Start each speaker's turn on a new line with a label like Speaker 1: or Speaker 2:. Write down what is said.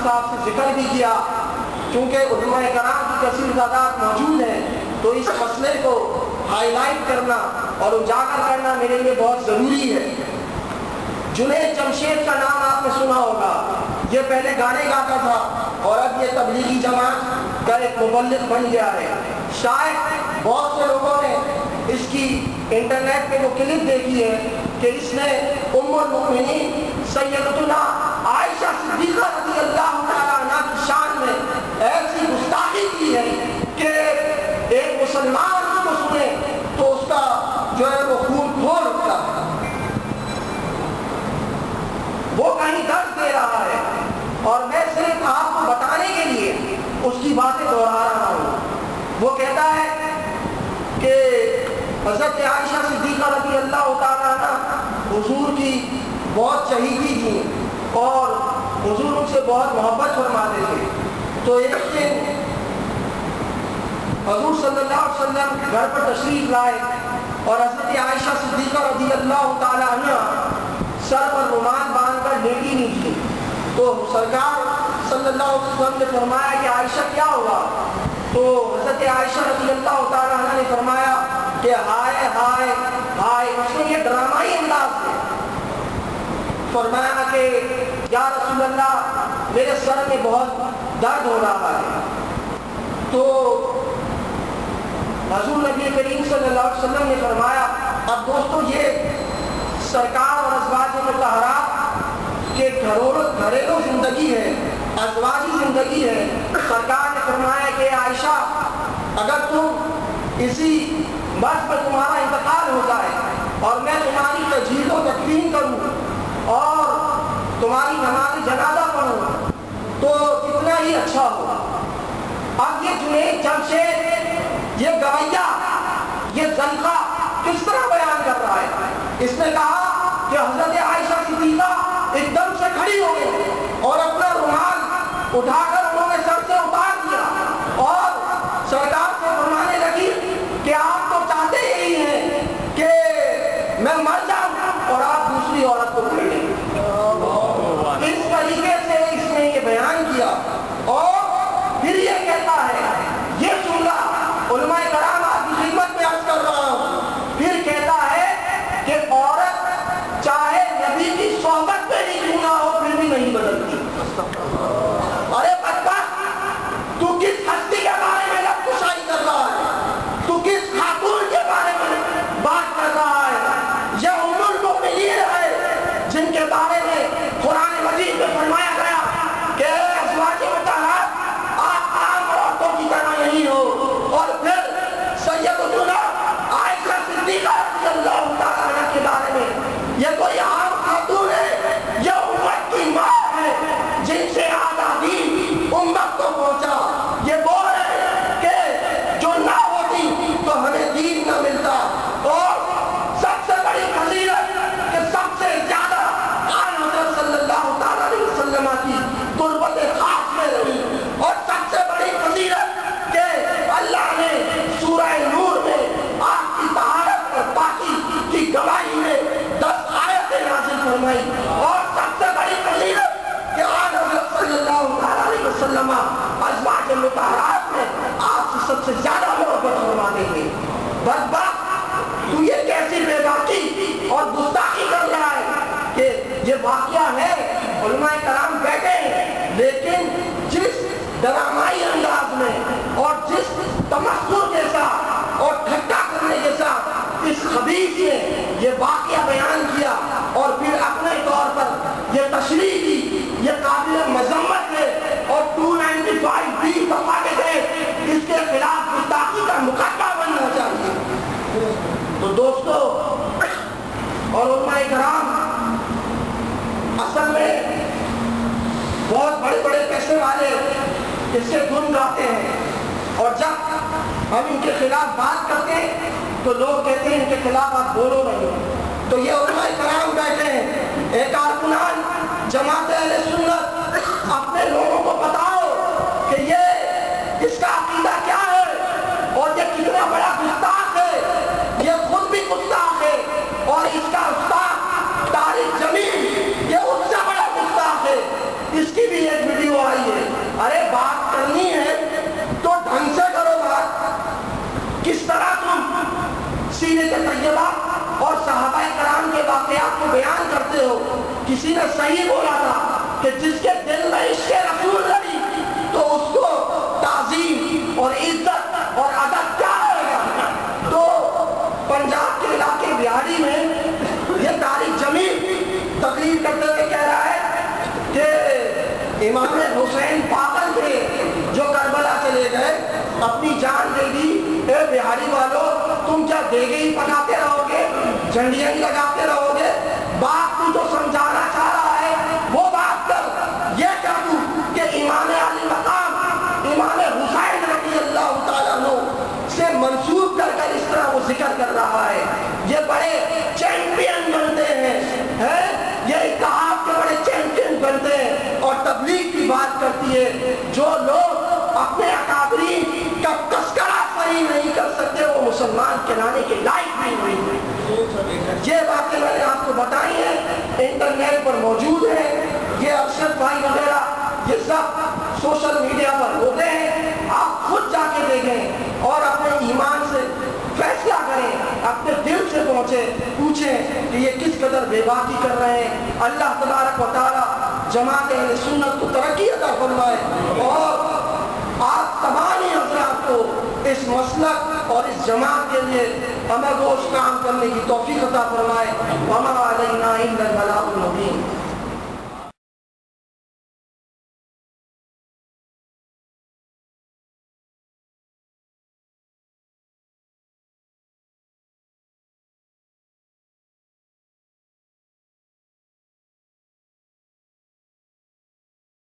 Speaker 1: صاحب سے ذکر بھی کیا، چونکہ علماء کرام کی کثیر تعداد موجود ہیں تو اس مسئلے کو ہائی لائٹ کرنا اور اجاگر کرنا میرے لیے بہت ضروری ہے۔ جنید جمشید کا نام آپ نے سنا ہوگا، یہ پہلے گانے گاتا تھا اور اب یہ تبلیغی جماعت کا ایک مبلغ بن گیا ہے۔ شاید بہت سے لوگوں نے اس کی انٹرنیٹ پہ وہ کلپ دیکھی ہے کہ اس نے ام المؤمنین سیدتنا عائشہ صدیقہ رضی اللہ تعالیٰ عنہ کی شان میں ایسی گستاخی کی ہے کہ ایک مسلمان اس کو سنے تو اس کا جو ہے وہ خون کھول اٹھتا ہے، وہ کہیں درد دے رہا ہے، اور میں صرف آپ کو بتانے کے لیے اس کی باتیں دہرا رہا ہوں۔ وہ کہتا ہے کہ حضرت عائشہ صدیقہ رضی اللہ تعالیٰ عنہ حضور کی بہت چہیتی تھی اور حضور ان سے بہت محبت فرماتے تھے۔ تو ایک دن حضور صلی اللہ علیہ وسلم گھر پر تشریف لائے اور حضرت عائشہ صدیقہ رضی اللہ تعالیٰ عنہ سر پر رومال باندھ کر لیٹی نہیں تھی، تو سرکار صلی اللہ علیہ وسلم نے فرمایا کہ عائشہ کیا ہوا؟ تو حضرت عائشہ رضی اللہ تعالیٰ عنہ نے فرمایا کہ ہائے ہائے ہائے، اس نے یہ ڈرامائی انداز میں فرمایا کہ یا رسول اللہ میرے سر میں بہت درد ہو رہا ہے۔ تو حضور نبی کریم صلی اللہ علیہ وسلم نے فرمایا، اب دوستو یہ سرکار اور ازواج مطہرات کے گھریلو زندگی ہے، ازواجی زندگی ہے۔ سرکار نے فرمایا کہ عائشہ اگر تم اسی مرض پر تمہارا انتقال ہو جائے اور میں تمہاری تجہیز و تکفین کروں اور تمہاری نماز جنازہ پڑھوں تو کتنا ہی اچھا ہوگا۔ اب یہ جنید جمشید، یہ گویا، یہ زنخہ کس طرح بیان کر رہا ہے؟ اس نے کہا کہ حضرت عائشہ صدیقہ ایک دم سے کھڑی ہو گئی اور اپنا رومال اٹھا کر انہوں نے سر سے اتار دیا اور سرکار سے فرمانے لگی کہ آپ تو چاہتے یہی ہیں کہ میں مر جاؤں اور آپ دوسری عورت کو پڑھ لیں۔ اس طریقے سے اس نے یہ بیان کیا اور پھر یہ کہتا ہے، یہ جملہ علماء کرام آپ کی خدمت میں عرض کر رہا ہوں، پھر کہتا ہے کہ عورت چاہے نبی کی صحبت میں ہی کیوں نہ ہو پھر بھی نہیں بدلتی۔ ارے بدبخت، تو کس ہستی کے بارے میں لب کشائی کر رہا ہے؟ تو کس خاتون کے بارے میں بات کر رہا ہے؟ یہ ام المؤمنین ہے جن کے بارے میں قرآن مجید میں فرمایا گیا کہ ازواج مطہرات آپ عام عورتوں کی طرح نہیں ہو، اور پھر سیدتنا عائشہ صدیقہ رضی اللہ تعالیٰ عنہ کے بارے میں یہ کوئی عام خاتون ہے، یہ امت کی ماں ہے جن سے آزادی امت کو پہنچا۔ یہ وہ ہے کہ جو نہ ہوتی تو ہمیں دین نہ ملتا، اور سب سے بڑی فضیلت کہ سب سے زیادہ آن حضرت صلی اللہ تعالیٰ علیہ وسلم کی قربت خاص میں رہی، اور سب سے بڑی فضیلت کہ اللہ نے سورہ نور میں آپ کی طہارت اور پاکی کی گواہی میں 10 آیتیں نازل فرمائی، اور سب سے بڑی فضیلت کہ آن حضرت صلی اللہ علیہ وسلم ازواج مطہرات میں آپ سے سب سے زیادہ محبت فرماتے ہیں۔ بدبخت، تو یہ کیسی بے باکی اور گستاخی کر رہا ہے کہ یہ واقعہ ہے، علماء کرام بیٹھے ہیں، لیکن جس ڈرامائی انداز میں اور جس تمسخر کے ساتھ اور ٹھٹا کرنے کے ساتھ اس خبیث نے یہ واقعہ بیان کیا اور پھر اپنے طور پر یہ تشریح کی، یہ قابل مذمت ہے، اور 295 دفعے تھے اس کے خلاف گستاخی کا مقدمہ بننا چاہیے۔ تو دوستو اور علماء کرام، اصل میں بہت بڑے بڑے پیسے والے اس سے دھن گاتے ہیں، اور جب ہم ان کے خلاف بات کرتے ہیں تو لوگ کہتے ہیں ان کے خلاف آپ بولو نہیں۔ تو یہ علماء کرام بیٹھے ہیں، ایک کارکنان جماعت اہل سنت، اپنے لوگوں کو بتاؤ کہ یہ اس کا عقیدہ کیا ہے اور یہ کتنا بڑا گستاخ ہے۔ یہ خود بھی گستاخ ہے اور اس کا استاد طارق جمیل یہ اس سے بڑا گستاخ ہے۔ اس کی بھی ایک ویڈیو آئی طیبہ اور صحابہ کرام کے واقعات کو بیان کرتے ہو، کسی نے صحیح بولا تھا کہ جس کے دل میں عشق رسول رہی تو اس کو تعظیم اور عزت اور ادب کیا آئے گا۔ تو پنجاب کے علاقے بہاری میں یہ طارق جمیل تقریر کرتے ہوئے کہہ رہا ہے کہ امام حسین پاگل تھے جو کربلا چلے گئے، اپنی جان دے دی۔ اے بہاری والوں، تم کیا دیگے ہی پکاتے رہو گے، جھنڈیاں ہی لگاتے رہو گے؟ بات تو جو سمجھانا چاہ رہا ہے وہ بات کر۔ یہ کہہ دوں کہ امام علی مقام امام حسین رضی اللہ تعالیٰ عنہ سے منسوب کر کر اس طرح وہ ذکر کر رہا ہے، یہ بڑے چیمپئن بنتے ہیں، یہ اتحاد کے بڑے چیمپئن بنتے ہیں۔ اور تبلیغ کی بات کرتی ہے، جو لوگ اپنے اکابرین کا تذکرہ صحیح نہیں کر سکتے وہ مسلمان کہلانے کے لائق بھی نہیں۔ یہ باتیں میں نے آپ کو بتائی ہیں، انٹرنیٹ پر موجود ہیں، یہ ارشد بھائی وغیرہ یہ سب سوشل میڈیا پر ہوتے ہیں، آپ خود جا کے دیکھیں اور اپنے ایمان سے فیصلہ کریں، اپنے دل سے پوچھیں کہ یہ کس قدر بے باکی کر رہے ہیں۔ اللہ تبارک و تعالی جماعت اہل سنت کو ترقی عطا فرمائے اور آپ تمام حضرات کو اس مسلک اور اس جماعت کے لیے ہمہ گوش کام کرنے کی توفیق عطا فرمائے۔ وما علینا الا البلاغ المبین۔